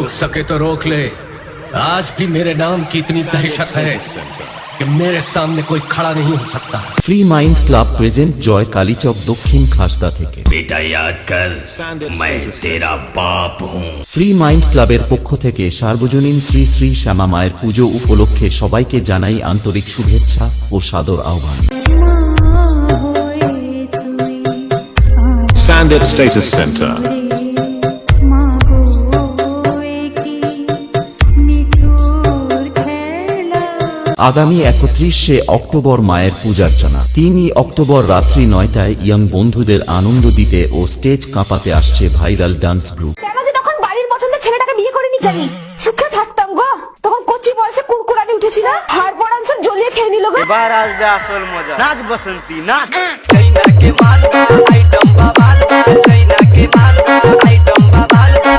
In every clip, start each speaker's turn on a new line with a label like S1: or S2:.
S1: रोक सके तो रोक ले। आज भी मेरे नाम की इतनी दहशत है कि मेरे सामने कोई खड़ा नहीं हो सकता।
S2: ফ্রি মাইন্ড ক্লাব প্রেজেন্ট জয় কালীচক দক্ষিণ খাসদা থেকে।
S1: बेटा याद कर, मैं तेरा बाप हूँ।
S2: ফ্রি মাইন্ড ক্লাবের পক্ষ থেকে সার্বজনীন শ্রী শ্রী শ্যামা মায়ের পুজো উপলক্ষে সবাইকে জানাই আন্তরিক শুভেচ্ছা ও সাদর আহ্বান।
S3: Sandip Status Center.
S2: আগামী 31শে অক্টোবর মায়ের পূজার্চনা। 3 অক্টোবর রাত্রি 9টায় ইয়ং বন্ধুদের আনন্দ দিতে ও স্টেজ কাঁপাতে আসছে ভাইরাল ডান্স গ্রুপ।
S4: কেন যে তখন বাড়ির পছন্দের ছেলেটাকে বিয়ে করে নিতে জানি সুখে থাকতাম গো। তখন কচি বয়সে কুরকুরানি উঠেছি না, হাড় পড়ানসন জ্বলিয়ে খেয়ে নিল গো।
S5: এবার আসবে আসল মজা, নাচ বসন্তী নাচ। চাইনা কে মালবা আইটম বাবালবা, চাইনা কে মালবা আইটম বাবালবা।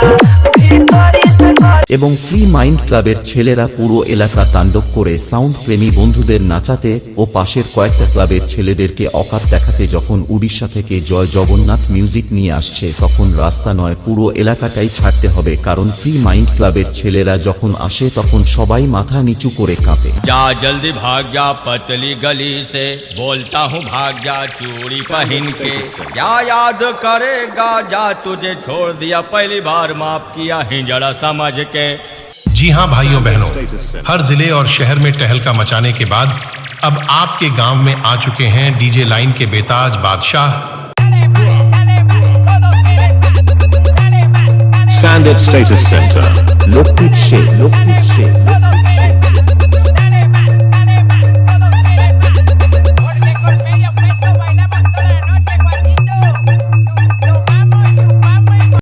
S2: এবং ফ্রি মাইন্ড ক্লাবের ছেলেরা পুরো এলাকা তাণ্ডব করে সাউন্ড প্রেমী বন্ধুদের নাচাতে ও পাশের কয়েকটা ক্লাবের ছেলেদেরকে অকাত দেখাতে যখন উড়িষ্যা থেকে জয় জগন্নাথ মিউজিক নিয়ে আসছে, তখন রাস্তা নয় পুরো এলাকাটাই ছাড়তে হবে, কারণ ফ্রি মাইন্ড ক্লাবের ছেলেরা যখন আসে তখন সবাই মাথা নিচু করে কাঁপে।
S6: जा जल्दी भाग जा पतली गली से, बोलता हूँ भाग जा चूड़ी पहन के। क्या याद करेगा जा तुझे छोड़ दिया पहली बार माफ किया हिजड़ा समझ के।
S7: जी हां भाइयों बहनों, हर जिले और शहर में टहलका मचाने के बाद अब आपके गांव में आ चुके हैं डीजे लाइन के बेताज बादशाह
S3: Sandip Status Center.
S2: লোকগীত সে।